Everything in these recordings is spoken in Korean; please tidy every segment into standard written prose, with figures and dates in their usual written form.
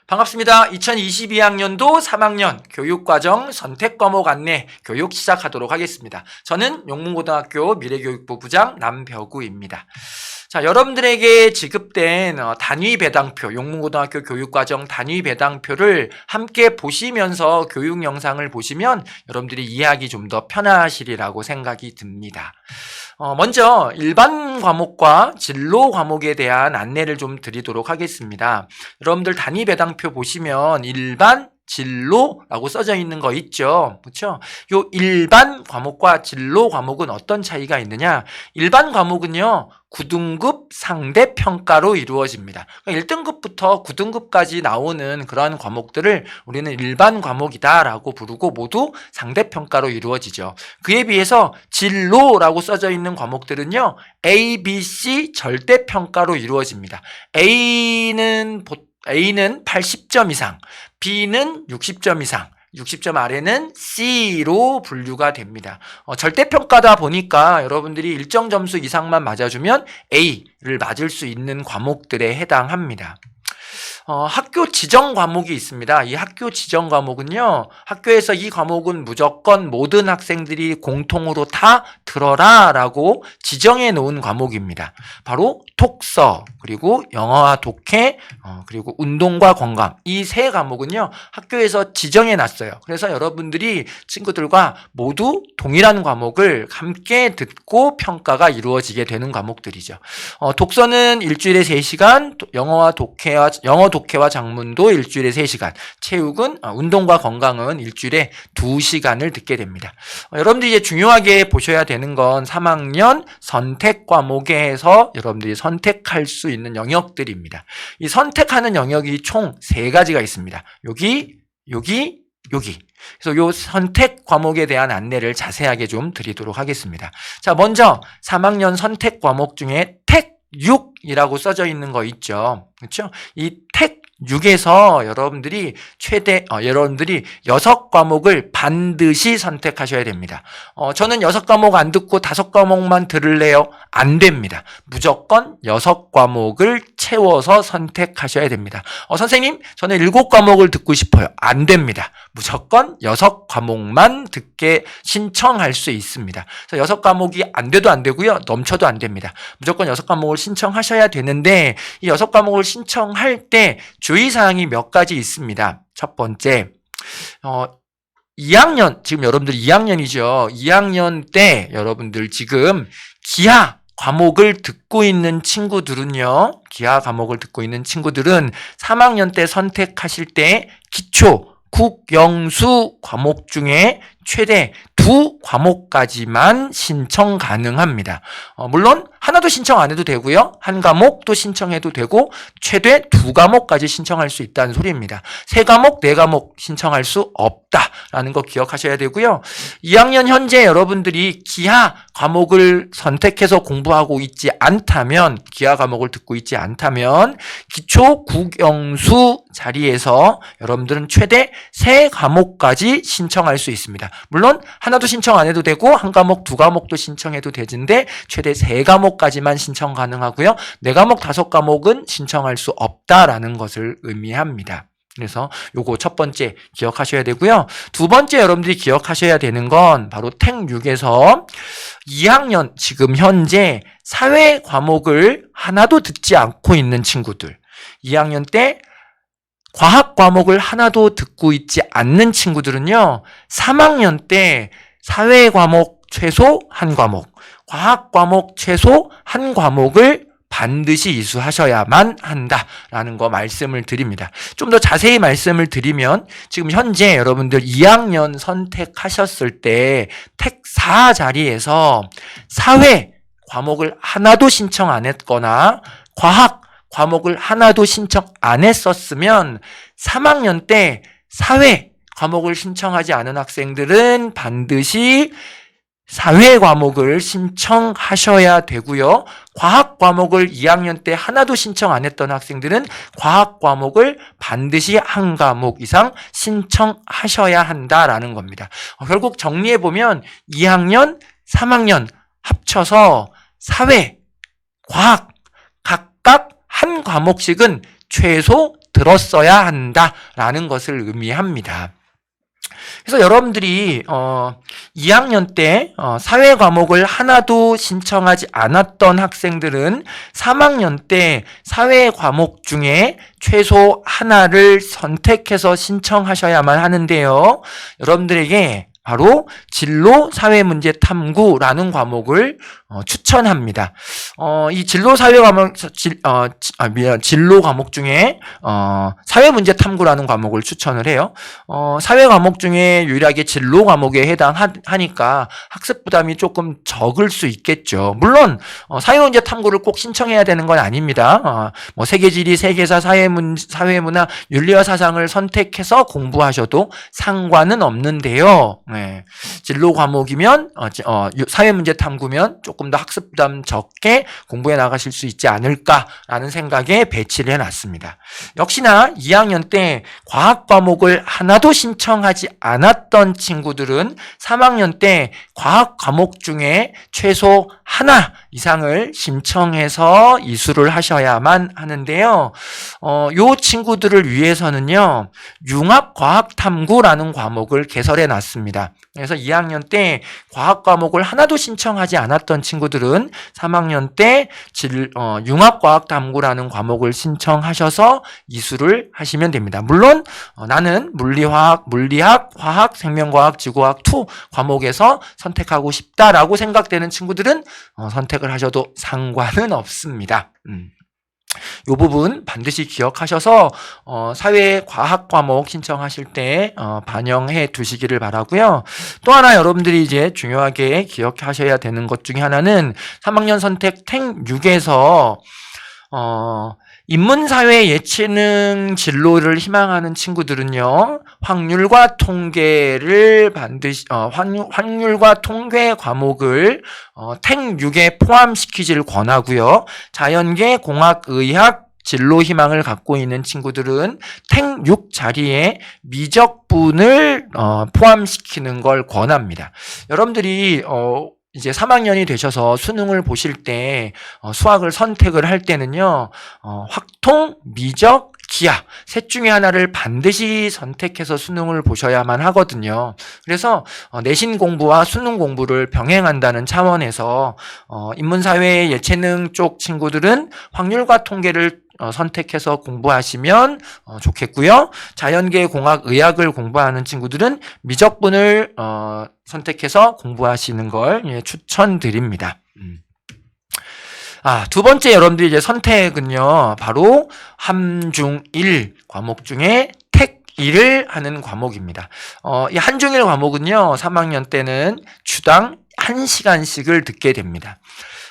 반갑습니다. 2022학년도 3학년 교육과정 선택과목 안내 교육 시작하도록 하겠습니다. 저는 용문고등학교 미래교육부 부장 남벼구입니다. 자, 여러분들에게 지급된 단위 배당표, 용문고등학교 교육과정 단위 배당표를 함께 보시면서 교육 영상을 보시면 여러분들이 이해하기 좀 더 편하시리라고 생각이 듭니다. 먼저 일반 과목과 진로 과목에 대한 안내를 좀 드리도록 하겠습니다. 여러분들 단위 배당표 보시면 일반, 진로라고 써져 있는 거 있죠. 그렇죠? 요 일반 과목과 진로 과목은 어떤 차이가 있느냐? 일반 과목은요, 9등급 상대 평가로 이루어집니다. 1등급부터 9등급까지 나오는 그러한 과목들을 우리는 일반 과목이다라고 부르고 모두 상대 평가로 이루어지죠. 그에 비해서 진로라고 써져 있는 과목들은요, A, B, C 절대 평가로 이루어집니다. A는 80점 이상, B는 60점 이상, 60점 아래는 C로 분류가 됩니다. 절대평가다 보니까 여러분들이 일정 점수 이상만 맞아주면 A를 맞을 수 있는 과목들에 해당합니다. 학교 지정 과목이 있습니다. 이 학교 지정 과목은요, 학교에서 이 과목은 무조건 모든 학생들이 공통으로 다 들어라 라고 지정해 놓은 과목입니다. 바로 독서, 그리고 영어와 독해, 그리고 운동과 건강, 이 세 과목은요, 학교에서 지정해 놨어요. 그래서 여러분들이 친구들과 모두 동일한 과목을 함께 듣고 평가가 이루어지게 되는 과목들이죠. 독서는 일주일에 3시간, 영어 독해와 작문도 일주일에 3시간, 체육은 운동과 건강은 일주일에 2시간을 듣게 됩니다. 여러분들이 이제 중요하게 보셔야 되는 건 3학년 선택 과목에서 여러분들이 선택할 수 있는 영역들입니다. 이 선택하는 영역이 총 3가지가 있습니다. 여기. 그래서 요 선택 과목에 대한 안내를 자세하게 좀 드리도록 하겠습니다. 자, 먼저 3학년 선택 과목 중에 택 6이라고 써져 있는 거 있죠. 그렇죠? 이 택 6에서 여러분들이 여러분들이 6과목을 반드시 선택하셔야 됩니다. 저는 6과목 안 듣고 5과목만 들을래요? 안 됩니다. 무조건 6과목을 채워서 선택하셔야 됩니다. 선생님, 저는 7과목을 듣고 싶어요. 안 됩니다. 무조건 6과목만 듣게 신청할 수 있습니다. 그래서 6과목이 안 돼도 안 되고요. 넘쳐도 안 됩니다. 무조건 6과목을 신청하셔야 되는데, 이 6과목을 신청할 때 주의사항이 몇 가지 있습니다. 첫 번째, 2학년, 지금 여러분들 2학년이죠. 2학년 때 여러분들 지금 기하 과목을 듣고 있는 친구들은요, 기하 과목을 듣고 있는 친구들은 3학년 때 선택하실 때 기초, 국영수 과목 중에 최대 2과목까지만 신청 가능합니다. 물론 하나도 신청 안 해도 되고요. 한 과목도 신청해도 되고 최대 2과목까지 신청할 수 있다는 소리입니다. 3과목, 4과목 신청할 수 없다라는 거 기억하셔야 되고요. 2학년 현재 여러분들이 기하 과목을 선택해서 공부하고 있지 않다면, 기하 과목을 듣고 있지 않다면 기초 국영수 자리에서 여러분들은 최대 3과목까지 신청할 수 있습니다. 물론 하나도 신청 안 해도 되고 한 과목, 2과목도 신청해도 되는데 최대 3과목까지만 신청 가능하고요. 4과목, 5과목은 신청할 수 없다라는 것을 의미합니다. 그래서 요거 첫 번째 기억하셔야 되고요. 두 번째 여러분들이 기억하셔야 되는 건 바로 택 6에서 2학년 지금 현재 사회 과목을 하나도 듣지 않고 있는 친구들, 2학년 때 과학 과목을 하나도 듣고 있지 않는 친구들은요, 3학년 때 사회 과목 최소 1과목, 과학 과목 최소 1과목을 반드시 이수하셔야만 한다라는 거 말씀을 드립니다. 좀 더 자세히 말씀을 드리면, 지금 현재 여러분들 2학년 선택하셨을 때 택 4 자리에서 사회 과목을 하나도 신청 안 했거나 과학 과목을 하나도 신청 안 했었으면 3학년 때 사회 과목을 신청하지 않은 학생들은 반드시 사회 과목을 신청하셔야 되고요. 과학 과목을 2학년 때 하나도 신청 안 했던 학생들은 과학 과목을 반드시 1과목 이상 신청하셔야 한다라는 겁니다. 결국 정리해보면 2학년, 3학년 합쳐서 사회, 과학 각각 한 과목씩은 최소 들었어야 한다라는 것을 의미합니다. 그래서 여러분들이 2학년 때 사회 과목을 하나도 신청하지 않았던 학생들은 3학년 때 사회 과목 중에 최소 하나를 선택해서 신청하셔야만 하는데요. 여러분들에게 바로 진로 사회문제 탐구라는 과목을 추천합니다. 이 진로 사회 과목 진로 과목 중에 사회문제 탐구라는 과목을 추천을 해요. 사회 과목 중에 유일하게 진로 과목에 해당하니까 학습 부담이 조금 적을 수 있겠죠. 물론 사회문제 탐구를 꼭 신청해야 되는 건 아닙니다. 뭐 세계지리, 세계사, 사회문화, 윤리와 사상을 선택해서 공부하셔도 상관은 없는데요. 네. 진로 과목이면 사회문제 탐구면 조금 더 학습 부담 적게 공부해 나가실 수 있지 않을까라는 생각에 배치를 해놨습니다. 역시나 2학년 때 과학 과목을 하나도 신청하지 않았던 친구들은 3학년 때 과학 과목 중에 최소 하나 이상을 신청해서 이수를 하셔야만 하는데요. 요 친구들을 위해서는요, 융합과학탐구라는 과목을 개설해 놨습니다. 그래서 2학년 때 과학 과목을 하나도 신청하지 않았던 친구들은 3학년 때 융합과학탐구라는 과목을 신청하셔서 이수를 하시면 됩니다. 물론 나는 물리학, 화학, 생명과학, 지구과학 2 과목에서 선택하고 싶다라고 생각되는 친구들은 선택을 하셔도 상관은 없습니다. 이 부분 반드시 기억하셔서 사회과학 과목 신청하실 때 반영해 두시기를 바라고요. 또 하나 여러분들이 이제 중요하게 기억하셔야 되는 것 중에 하나는 3학년 선택 탱 6에서 인문사회 예체능 진로를 희망하는 친구들은요, 확률과 통계를 반드시 확률과 통계 과목을 탱 6에 포함시키기를 권하고요. 자연계, 공학, 의학 진로 희망을 갖고 있는 친구들은 탱 6 자리에 미적분을 포함시키는 걸 권합니다. 여러분들이 이제 3학년이 되셔서 수능을 보실 때 수학을 선택을 할 때는요, 확통, 미적, 기하 셋 중에 하나를 반드시 선택해서 수능을 보셔야만 하거든요. 그래서 내신 공부와 수능 공부를 병행한다는 차원에서 인문사회 예체능 쪽 친구들은 확률과 통계를 선택해서 공부하시면 좋겠고요. 자연계, 공학, 의학을 공부하는 친구들은 미적분을 선택해서 공부하시는 걸 추천드립니다. 두 번째 여러분들이 이제 선택은요, 바로 함중일 과목 중에 택 1을 하는 과목입니다. 이 한중일 과목은요, 3학년 때는 주당 1시간씩을 듣게 됩니다.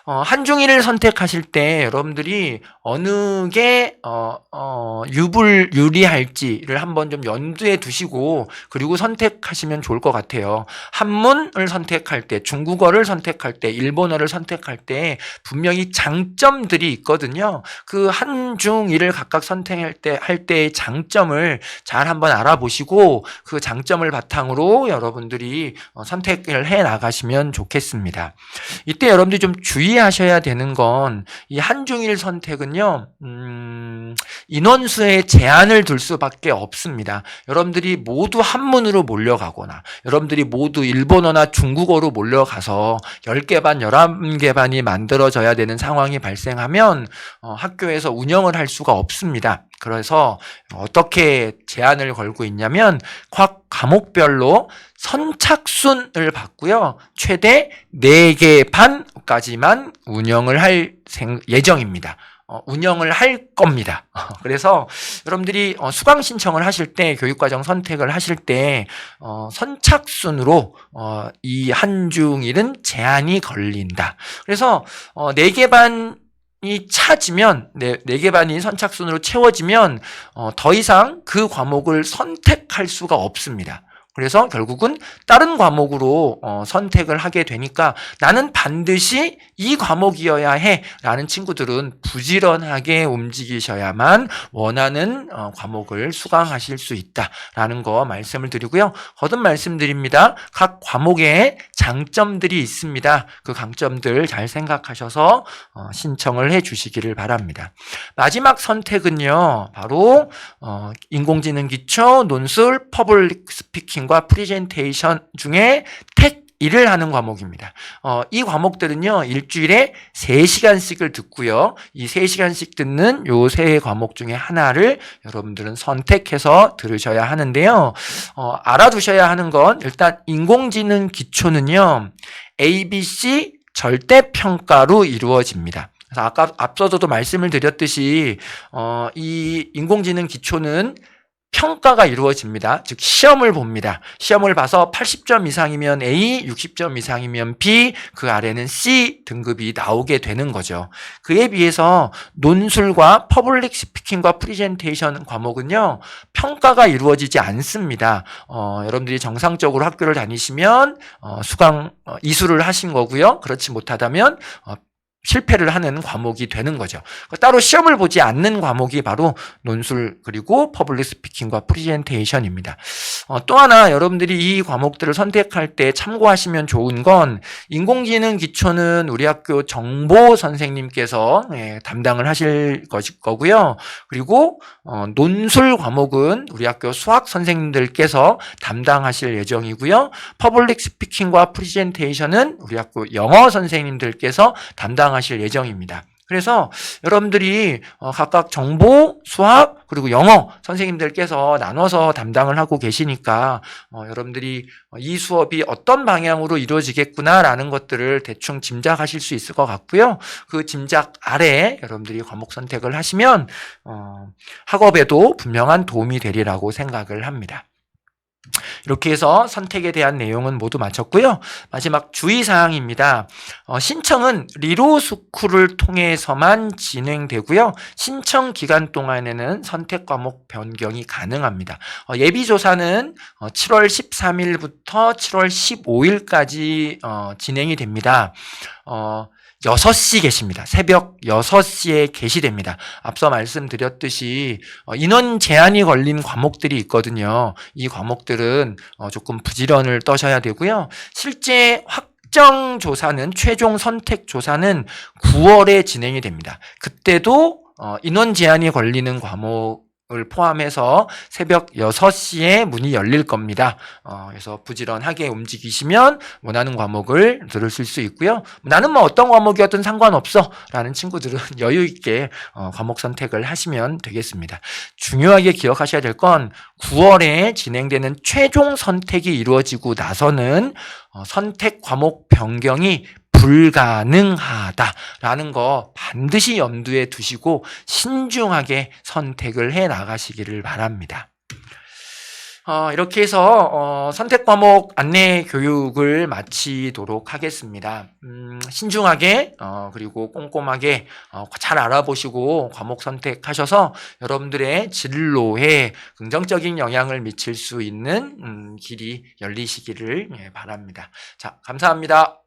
한중일을 선택하실 때 여러분들이 어느 게 유리할지를 한번 좀 염두에 두시고 그리고 선택하시면 좋을 것 같아요. 한문을 선택할 때, 중국어를 선택할 때, 일본어를 선택할 때 분명히 장점들이 있거든요. 그 한중일을 각각 선택할 때의 장점을 잘 한번 알아보시고 그 장점을 바탕으로 여러분들이 선택을 해 나가시면 좋겠습니다. 이때 여러분들이 좀 주의하셔야 되는 건 이 한중일 선택은요, 인원수에 제한을 둘 수밖에 없습니다. 여러분들이 모두 한문으로 몰려가거나 여러분들이 모두 일본어나 중국어로 몰려가서 10개 반, 11개 반이 만들어져야 되는 상황이 발생하면 학교에서 운영을 할 수가 없습니다. 그래서 어떻게 제한을 걸고 있냐면 각 과목별로 선착순을 받고요. 최대 4개 반까지만 운영을 할 예정입니다. 운영을 할 겁니다. 그래서 여러분들이 수강 신청을 하실 때, 교육과정 선택을 하실 때 선착순으로 이 한중일은 제한이 걸린다. 그래서 4개 반이 차지면, 4개 반이 선착순으로 채워지면 더 이상 그 과목을 선택할 수가 없습니다. 그래서 결국은 다른 과목으로 선택을 하게 되니까 나는 반드시 이 과목이어야 해 라는 친구들은 부지런하게 움직이셔야만 원하는 과목을 수강하실 수 있다라는 거 말씀을 드리고요. 거듭 말씀드립니다. 각 과목에 장점들이 있습니다. 그 강점들 잘 생각하셔서 신청을 해 주시기를 바랍니다. 마지막 선택은요. 바로 인공지능 기초, 논술, 퍼블릭 스피킹과 프리젠테이션 중에 택 1을 하는 과목입니다. 이 과목들은요, 일주일에 3시간씩을 듣고요. 이 3시간씩 듣는 요 3과목 중에 하나를 여러분들은 선택해서 들으셔야 하는데요. 알아두셔야 하는 건 일단 인공지능 기초는요, ABC 절대평가로 이루어집니다. 그래서 아까 앞서서도 말씀을 드렸듯이 이 인공지능 기초는 평가가 이루어집니다. 즉 시험을 봅니다. 시험을 봐서 80점 이상이면 A, 60점 이상이면 B, 그 아래는 C 등급이 나오게 되는 거죠. 그에 비해서 논술과 퍼블릭 스피킹과 프리젠테이션 과목은요. 평가가 이루어지지 않습니다. 여러분들이 정상적으로 학교를 다니시면 수강 이수를 하신 거고요. 그렇지 못하다면 실패를 하는 과목이 되는 거죠. 따로 시험을 보지 않는 과목이 바로 논술 그리고 퍼블릭 스피킹과 프리젠테이션입니다. 또 하나 여러분들이 이 과목들을 선택할 때 참고하시면 좋은 건 인공지능 기초는 우리 학교 정보 선생님께서 담당을 하실 거고요. 그리고 논술 과목은 우리 학교 수학 선생님들께서 담당하실 예정이고요. 퍼블릭 스피킹과 프리젠테이션은 우리 학교 영어 선생님들께서 담당하실 예정입니다. 그래서 여러분들이 각각 정보, 수학, 그리고 영어 선생님들께서 나눠서 담당을 하고 계시니까 여러분들이 이 수업이 어떤 방향으로 이루어지겠구나라는 것들을 대충 짐작하실 수 있을 것 같고요. 그 짐작 아래 여러분들이 과목 선택을 하시면 학업에도 분명한 도움이 되리라고 생각을 합니다. 이렇게 해서 선택에 대한 내용은 모두 마쳤고요. 마지막 주의사항입니다. 신청은 리로스쿨을 통해서만 진행되고요. 신청 기간 동안에는 선택 과목 변경이 가능합니다. 예비조사는 7월 13일부터 7월 15일까지 진행이 됩니다. 6시 계십니다. 새벽 6시에 개시됩니다. 앞서 말씀드렸듯이 인원 제한이 걸린 과목들이 있거든요. 이 과목들은 조금 부지런을 떠셔야 되고요. 실제 확정 조사는 최종 선택 조사는 9월에 진행이 됩니다. 그때도 인원 제한이 걸리는 과목을 포함해서 새벽 6시에 문이 열릴 겁니다. 그래서 부지런하게 움직이시면 원하는 과목을 들으실 수 있고요. 나는 뭐 어떤 과목이었든 상관없어 라는 친구들은 여유 있게 과목 선택을 하시면 되겠습니다. 중요하게 기억하셔야 될 건 9월에 진행되는 최종 선택이 이루어지고 나서는 선택 과목 변경이 불가능하다라는 거 반드시 염두에 두시고 신중하게 선택을 해 나가시기를 바랍니다. 이렇게 해서 선택 과목 안내 교육을 마치도록 하겠습니다. 신중하게 그리고 꼼꼼하게 잘 알아보시고 과목 선택하셔서 여러분들의 진로에 긍정적인 영향을 미칠 수 있는 길이 열리시기를 바랍니다. 자, 감사합니다.